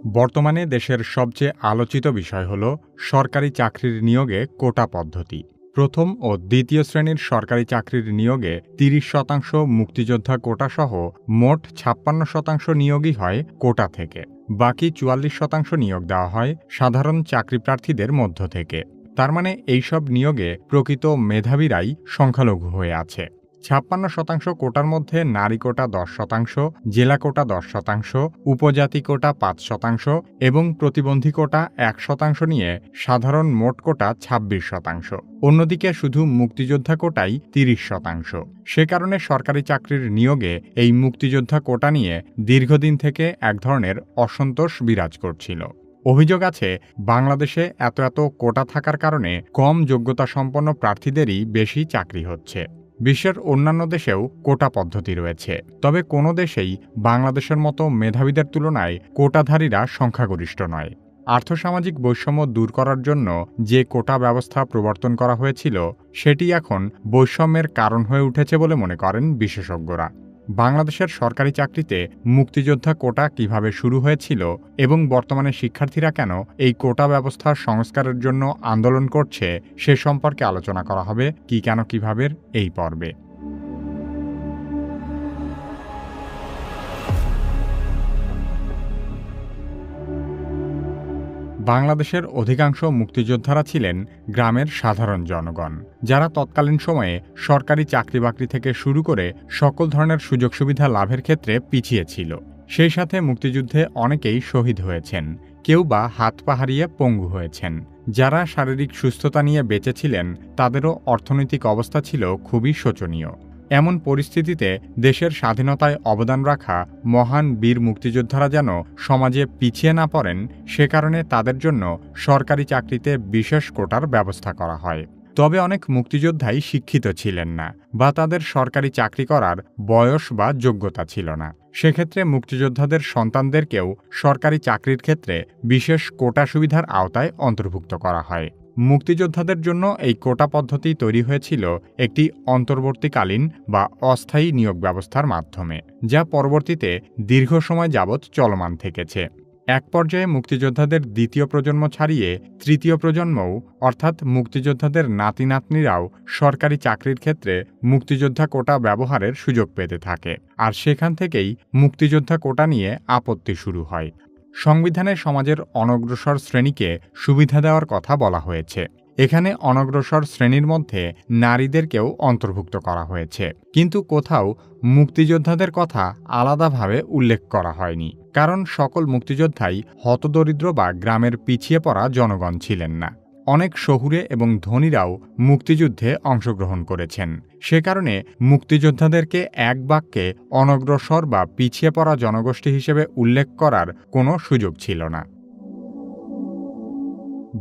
বর্তমানে দেশের সবচেয়ে আলোচিত বিষয় হল সরকারি চাকরির নিয়োগে কোটা পদ্ধতি। প্রথম ও দ্বিতীয় শ্রেণীর সরকারি চাকরির নিয়োগে ৩০% মুক্তিযোদ্ধা কোটাসহ মোট ৫৬% নিয়োগই হয় কোটা থেকে। বাকি ৪৪% নিয়োগ দেওয়া হয় সাধারণ চাকরি প্রার্থীদের মধ্য থেকে। তার মানে এইসব নিয়োগে প্রকৃত মেধাবীরাই সংখ্যালঘু হয়ে আছে। ৫৬% কোটার মধ্যে নারী কোটা ১০%, জেলা কোটা ১০%, উপজাতি কোটা ৫% এবং প্রতিবন্ধী কোটা ১% নিয়ে সাধারণ মোট কোটা ২৬%। অন্যদিকে শুধু মুক্তিযোদ্ধা কোটাই ৩০%। সে কারণে সরকারি চাকরির নিয়োগে এই মুক্তিযোদ্ধা কোটা নিয়ে দীর্ঘদিন থেকে এক ধরনের অসন্তোষ বিরাজ করছিল। অভিযোগ আছে, বাংলাদেশে এত কোটা থাকার কারণে কম যোগ্যতা সম্পন্ন প্রার্থীদেরই বেশি চাকরি হচ্ছে। বিশ্বের অন্যান্য দেশেও কোটা পদ্ধতি রয়েছে, তবে কোনো দেশেই বাংলাদেশের মতো মেধাবীদের তুলনায় কোটাধারীরা সংখ্যাগরিষ্ঠ নয়। আর্থসামাজিক বৈষম্য দূর করার জন্য যে কোটা ব্যবস্থা প্রবর্তন করা হয়েছিল, সেটি এখন বৈষম্যের কারণ হয়ে উঠেছে বলে মনে করেন বিশেষজ্ঞরা। বাংলাদেশের সরকারি চাকরিতে মুক্তিযোদ্ধা কোটা কিভাবে শুরু হয়েছিল এবং বর্তমানে শিক্ষার্থীরা কেন এই কোটা ব্যবস্থার সংস্কারের জন্য আন্দোলন করছে, সে সম্পর্কে আলোচনা করা হবে কি কেন কিভাবে এই পর্বে। বাংলাদেশের অধিকাংশ মুক্তিযোদ্ধারা ছিলেন গ্রামের সাধারণ জনগণ, যারা তৎকালীন সময়ে সরকারি চাকরি বাকরি থেকে শুরু করে সকল ধরনের সুযোগ সুবিধা লাভের ক্ষেত্রে পিছিয়ে ছিল। সেই সাথে মুক্তিযুদ্ধে অনেকেই শহীদ হয়েছেন, কেউ বা হাত পা হারিয়ে পঙ্গু হয়েছেন। যারা শারীরিক সুস্থতা নিয়ে বেঁচে ছিলেন, তাদেরও অর্থনৈতিক অবস্থা ছিল খুবই শোচনীয়। এমন পরিস্থিতিতে দেশের স্বাধীনতায় অবদান রাখা মহান বীর মুক্তিযোদ্ধারা যেন সমাজে পিছিয়ে না পড়েন, সে কারণে তাদের জন্য সরকারি চাকরিতে বিশেষ কোটার ব্যবস্থা করা হয়। তবে অনেক মুক্তিযোদ্ধাই শিক্ষিত ছিলেন না বা তাদের সরকারি চাকরি করার বয়স বা যোগ্যতা ছিল না। সেক্ষেত্রে মুক্তিযোদ্ধাদের সন্তানদেরকেও সরকারি চাকরির ক্ষেত্রে বিশেষ কোটা সুবিধার আওতায় অন্তর্ভুক্ত করা হয়। মুক্তিযোদ্ধাদের জন্য এই কোটা পদ্ধতি তৈরি হয়েছিল একটি অন্তর্বর্তীকালীন বা অস্থায়ী নিয়োগ ব্যবস্থার মাধ্যমে, যা পরবর্তীতে দীর্ঘ সময় যাবৎ চলমান থেকেছে। এক পর্যায়ে মুক্তিযোদ্ধাদের দ্বিতীয় প্রজন্ম ছাড়িয়ে তৃতীয় প্রজন্মও, অর্থাৎ মুক্তিযোদ্ধাদের নাতি নাতনিরাও সরকারি চাকরির ক্ষেত্রে মুক্তিযোদ্ধা কোটা ব্যবহারের সুযোগ পেতে থাকে। আর সেখান থেকেই মুক্তিযোদ্ধা কোটা নিয়ে আপত্তি শুরু হয়। সংবিধানে সমাজের অনগ্রসর শ্রেণীকে সুবিধা দেওয়ার কথা বলা হয়েছে। এখানে অনগ্রসর শ্রেণীর মধ্যে নারীদেরকেও অন্তর্ভুক্ত করা হয়েছে, কিন্তু কোথাও মুক্তিযোদ্ধাদের কথা আলাদাভাবে উল্লেখ করা হয়নি, কারণ সকল মুক্তিযোদ্ধাই হতদরিদ্র বা গ্রামের পিছিয়ে পড়া জনগণ ছিলেন না। অনেক শহুরে এবং ধনীরাও মুক্তিযুদ্ধে অংশগ্রহণ করেছেন। সে কারণে মুক্তিযোদ্ধাদেরকে এক বাক্যে অনগ্রসর বা পিছিয়ে পড়া জনগোষ্ঠী হিসেবে উল্লেখ করার কোনো সুযোগ ছিল না।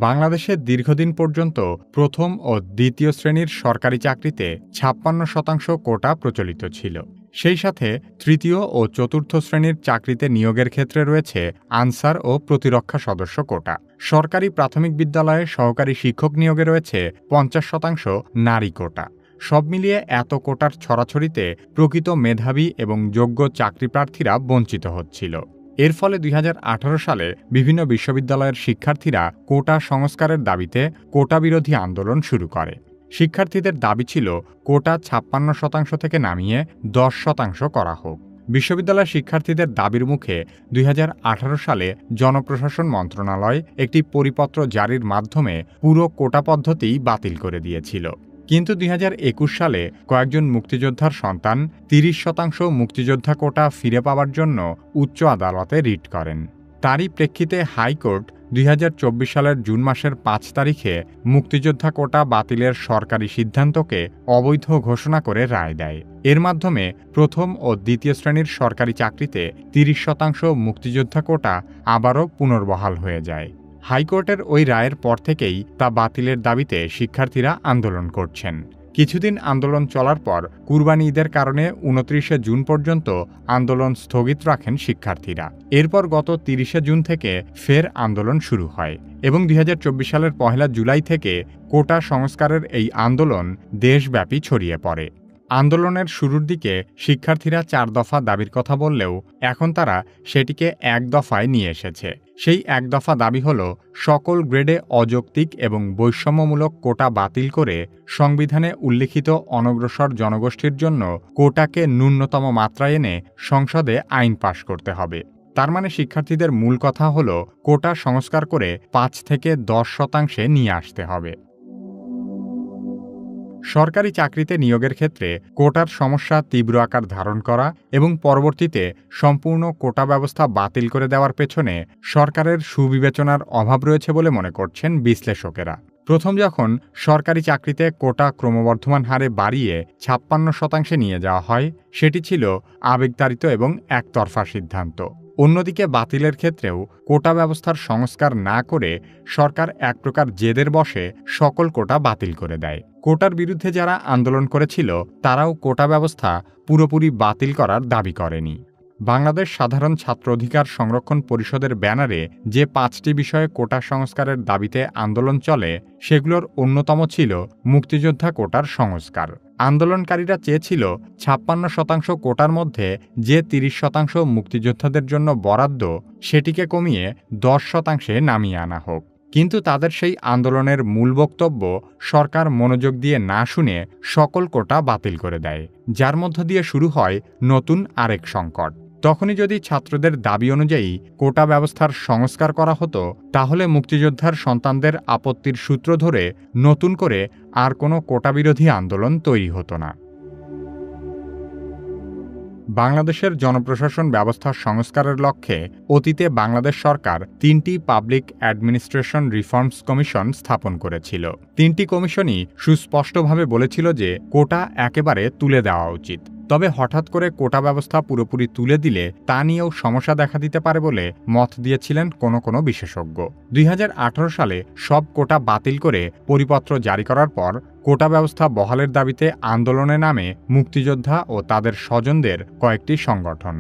বাংলাদেশে দীর্ঘদিন পর্যন্ত প্রথম ও দ্বিতীয় শ্রেণীর সরকারি চাকরিতে ৫৬% কোটা প্রচলিত ছিল। সেই সাথে তৃতীয় ও চতুর্থ শ্রেণীর চাকরিতে নিয়োগের ক্ষেত্রে রয়েছে আনসার ও প্রতিরক্ষা সদস্য কোটা। সরকারি প্রাথমিক বিদ্যালয়ে সহকারী শিক্ষক নিয়োগে রয়েছে ৫০% নারী কোটা। সব মিলিয়ে এত কোটার ছড়াছড়িতে প্রকৃত মেধাবী এবং যোগ্য চাকরি প্রার্থীরা বঞ্চিত হচ্ছিল। এর ফলে ২০১৮ সালে বিভিন্ন বিশ্ববিদ্যালয়ের শিক্ষার্থীরা কোটা সংস্কারের দাবিতে কোটা বিরোধী আন্দোলন শুরু করে। শিক্ষার্থীদের দাবি ছিল কোটা ৫৬% থেকে নামিয়ে ১০% করা হোক। বিশ্ববিদ্যালয়ের শিক্ষার্থীদের দাবির মুখে ২০১৮ সালে জনপ্রশাসন মন্ত্রণালয় একটি পরিপত্র জারির মাধ্যমে পুরো কোটা পদ্ধতি বাতিল করে দিয়েছিল। কিন্তু ২০২১ সালে কয়েকজন মুক্তিযোদ্ধার সন্তান ৩০% মুক্তিযোদ্ধা কোটা ফিরে পাওয়ার জন্য উচ্চ আদালতে রিট করেন। তারই প্রেক্ষিতে হাইকোর্ট ২০২৪ সালের জুন মাসের ৫ তারিখে মুক্তিযোদ্ধা কোটা বাতিলের সরকারি সিদ্ধান্তকে অবৈধ ঘোষণা করে রায় দেয়। এর মাধ্যমে প্রথম ও দ্বিতীয় শ্রেণীর সরকারি চাকরিতে ৩০% মুক্তিযোদ্ধা কোটা আবারও পুনর্বহাল হয়ে যায়। হাইকোর্টের ওই রায়ের পর থেকেই তা বাতিলের দাবিতে শিক্ষার্থীরা আন্দোলন করছেন। কিছুদিন আন্দোলন চলার পর কুরবানি ঈদের কারণে ২৯ জুন পর্যন্ত আন্দোলন স্থগিত রাখেন শিক্ষার্থীরা। এরপর গত ৩০ জুন থেকে ফের আন্দোলন শুরু হয় এবং ২০২৪ সালের ১ জুলাই থেকে কোটা সংস্কারের এই আন্দোলন দেশব্যাপী ছড়িয়ে পড়ে। আন্দোলনের শুরুর দিকে শিক্ষার্থীরা 4 দফা দাবির কথা বললেও এখন তারা সেটিকে 1 দফায় নিয়ে এসেছে। সেই 1 দফা দাবি হল সকল গ্রেডে অযৌক্তিক এবং বৈষম্যমূলক কোটা বাতিল করে সংবিধানে উল্লিখিত অনগ্রসর জনগোষ্ঠীর জন্য কোটাকে ন্যূনতম মাত্রায় এনে সংসদে আইন পাশ করতে হবে। তার মানে শিক্ষার্থীদের মূল কথা হল কোটা সংস্কার করে 5 থেকে 10% নিয়ে আসতে হবে। সরকারি চাকরিতে নিয়োগের ক্ষেত্রে কোটার সমস্যা তীব্র আকার ধারণ করা এবং পরবর্তীতে সম্পূর্ণ কোটা ব্যবস্থা বাতিল করে দেওয়ার পেছনে সরকারের সুবিবেচনার অভাব রয়েছে বলে মনে করছেন বিশ্লেষকেরা। প্রথম যখন সরকারি চাকরিতে কোটা ক্রমবর্ধমান হারে বাড়িয়ে 56% নিয়ে যাওয়া হয়, সেটি ছিল আবেগতাড়িত এবং একতরফা সিদ্ধান্ত। অন্যদিকে বাতিলের ক্ষেত্রেও কোটা ব্যবস্থার সংস্কার না করে সরকার এক প্রকার জেদের বশে সকল কোটা বাতিল করে দেয়। কোটার বিরুদ্ধে যারা আন্দোলন করেছিল তারাও কোটা ব্যবস্থা পুরোপুরি বাতিল করার দাবি করেনি। বাংলাদেশ সাধারণ ছাত্র অধিকার সংরক্ষণ পরিষদের ব্যানারে যে 5টি বিষয়ে কোটা সংস্কারের দাবিতে আন্দোলন চলে সেগুলোর অন্যতম ছিল মুক্তিযোদ্ধা কোটার সংস্কার। আন্দোলনকারীরা চেয়েছিল 56% কোটার মধ্যে যে 30% মুক্তিযোদ্ধাদের জন্য বরাদ্দ সেটিকে কমিয়ে 10% নামিয়ে আনা হোক। কিন্তু তাদের সেই আন্দোলনের মূল বক্তব্য সরকার মনোযোগ দিয়ে না শুনে সকল কোটা বাতিল করে দেয়, যার মধ্য দিয়ে শুরু হয় নতুন আরেক সংকট। তখনই যদি ছাত্রদের দাবি অনুযায়ী কোটা ব্যবস্থার সংস্কার করা হতো তাহলে মুক্তিযোদ্ধার সন্তানদের আপত্তির সূত্র ধরে নতুন করে আর কোনো কোটাবিরোধী আন্দোলন তৈরি হতো না। বাংলাদেশের জনপ্রশাসন ব্যবস্থা সংস্কারের লক্ষ্যে অতীতে বাংলাদেশ সরকার 3টি পাবলিক অ্যাডমিনিস্ট্রেশন রিফর্মস কমিশন স্থাপন করেছিল। 3টি কমিশনই সুস্পষ্টভাবে বলেছিল যে কোটা একেবারে তুলে দেওয়া উচিত। তবে হঠাৎ করে কোটা ব্যবস্থা পুরোপুরি তুলে দিলে তা নিয়েও সমস্যা দেখা দিতে পারে বলে মত দিয়েছিলেন কোনো বিশেষজ্ঞ। 2018 সালে সব কোটা বাতিল করে পরিপত্র জারি করার পর কোটা ব্যবস্থা বহালের দাবিতে আন্দোলনে নামে মুক্তিযোদ্ধা ও তাদের স্বজনদের কয়েকটি সংগঠন।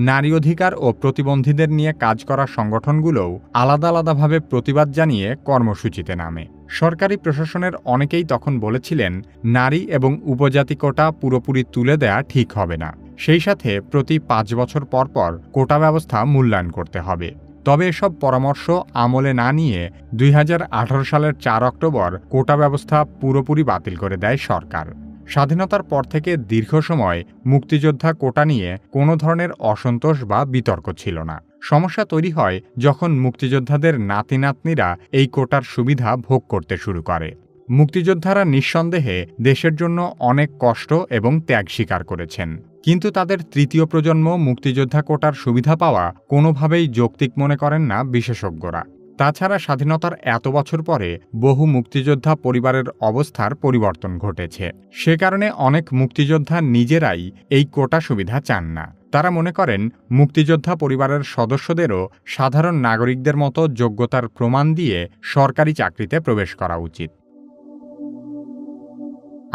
নারী অধিকার ও প্রতিবন্ধীদের নিয়ে কাজ করা সংগঠনগুলোও আলাদা আলাদাভাবে প্রতিবাদ জানিয়ে কর্মসূচিতে নামে। সরকারি প্রশাসনের অনেকেই তখন বলেছিলেন নারী এবং উপজাতি কোটা পুরোপুরি তুলে দেয়া ঠিক হবে না, সেই সাথে প্রতি 5 বছর পর পর কোটা ব্যবস্থা মূল্যায়ন করতে হবে। তবে এসব পরামর্শ আমলে না নিয়ে 2018 সালের 4 অক্টোবর কোটা ব্যবস্থা পুরোপুরি বাতিল করে দেয় সরকার। স্বাধীনতার পর থেকে দীর্ঘ সময় মুক্তিযোদ্ধা কোটা নিয়ে কোনো ধরনের অসন্তোষ বা বিতর্ক ছিল না। সমস্যা তৈরি হয় যখন মুক্তিযোদ্ধাদের নাতি নাতনিরা এই কোটার সুবিধা ভোগ করতে শুরু করে। মুক্তিযোদ্ধারা নিঃসন্দেহে দেশের জন্য অনেক কষ্ট এবং ত্যাগ স্বীকার করেছেন, কিন্তু তাদের তৃতীয় প্রজন্ম মুক্তিযোদ্ধা কোটার সুবিধা পাওয়া কোনোভাবেই যৌক্তিক মনে করেন না বিশেষজ্ঞরা। তাছাড়া স্বাধীনতার এত বছর পরে বহু মুক্তিযোদ্ধা পরিবারের অবস্থার পরিবর্তন ঘটেছে। সে কারণে অনেক মুক্তিযোদ্ধা নিজেরাই এই কোটা সুবিধা চান না। তারা মনে করেন মুক্তিযোদ্ধা পরিবারের সদস্যদেরও সাধারণ নাগরিকদের মতো যোগ্যতার প্রমাণ দিয়ে সরকারি চাকরিতে প্রবেশ করা উচিত।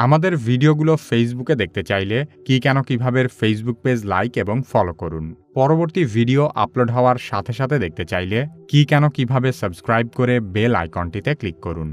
আমাদের ভিডিওগুলো ফেসবুকে দেখতে চাইলে কিভাবে ফেসবুক পেজ লাইক এবং ফলো করুন। পরবর্তী ভিডিও আপলোড হওয়ার সাথে সাথে দেখতে চাইলে কিভাবে সাবস্ক্রাইব করে বেল আইকনটিতে ক্লিক করুন।